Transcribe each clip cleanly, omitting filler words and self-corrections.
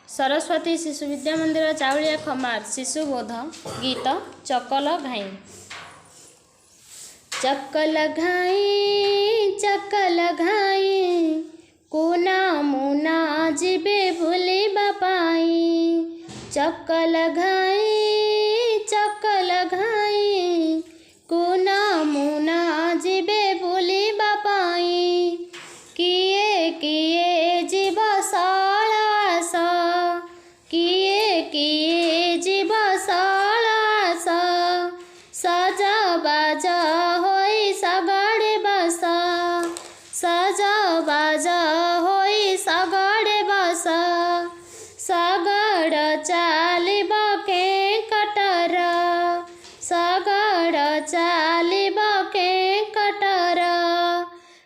सरस्वती शिशु विद्या मंदिर चाउलिया खमार शिशुबोध गीत चकल घाई। चकल घाई कोना मुना जीवे भूली बापाई। चकल घाई कोना मुना जीवे भूली बापाई। किए किए जीव सालास किए जीव सालास सज बाज होई सगड़े बस सज बाज होई सगड़े बस सगड़ चालिब के कटर सगड़ चालिब के कटर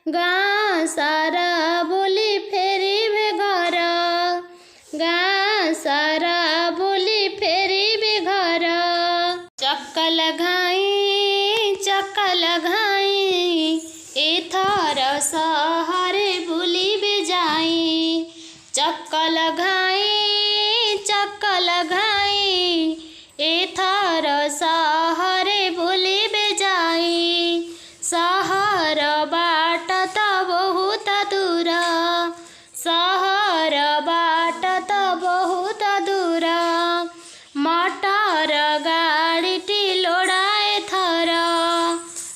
गाँ सारा बोली फेरी घर गाँ सारा बोली फेरी घर। चकल घाई एथर सहरे बुली जाई। चकल घाई एथर सहरे बुली जाई। सहर बाट त बहुत दूर सहर बाट त बहुत दूर मटर गाड़ीटी लोड़ाए थर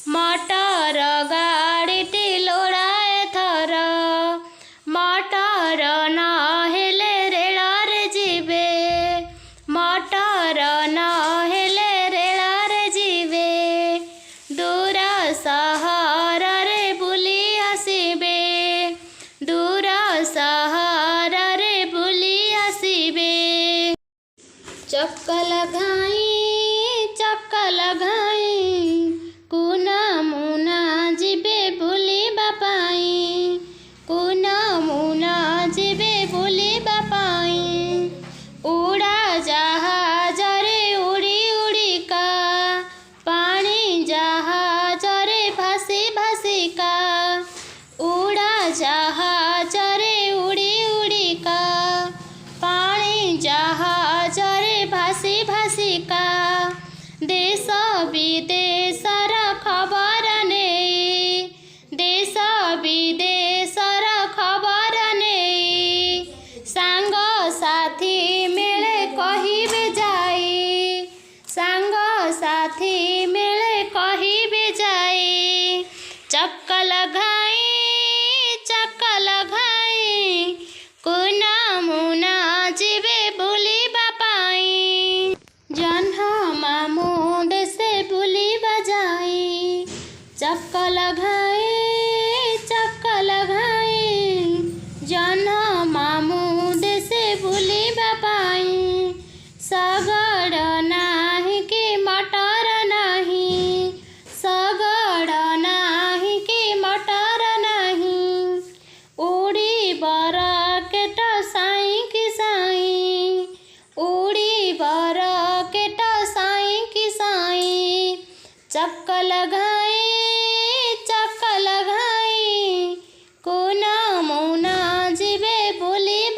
मटर गाड़ीटी लोड़ाए थर मटर न हेले रेड़ारे जीवे मटर न हेले रेड़ारे जीवे दूर सहर रे बुली आसिबे दूर सहर रे बुली आसिबे। चकल घाई कुना मुना जीवे भूली बापाई कुना मुना जीवे भूली बापाई। उड़ा जहाज रे उड़ी उड़ी का पानी जहाज रे भासी भासी का उड़ा जहाज रे उड़ी उड़ी का पानी जहाज रे भासी भासी का देश विदेशर खबर ने देश विदेशर खबर ने सांग साथी मेले कहिबे जाई सांग साथी मेले कहिबे जाई। चकल घाई कोना मुना जीवे भूली बापाई जन्ह मामू देशे भूली बजाई। चकल घाई जन्ह मामू देशे भूली बापाई। सगड़ नाही कि मटर नाही सगड़ नाही कि मटर नाही उड़ी बर केट साई कि साई उड़ी बर केट साई कि साई। चकल घाई कोना मुना जीवे भूली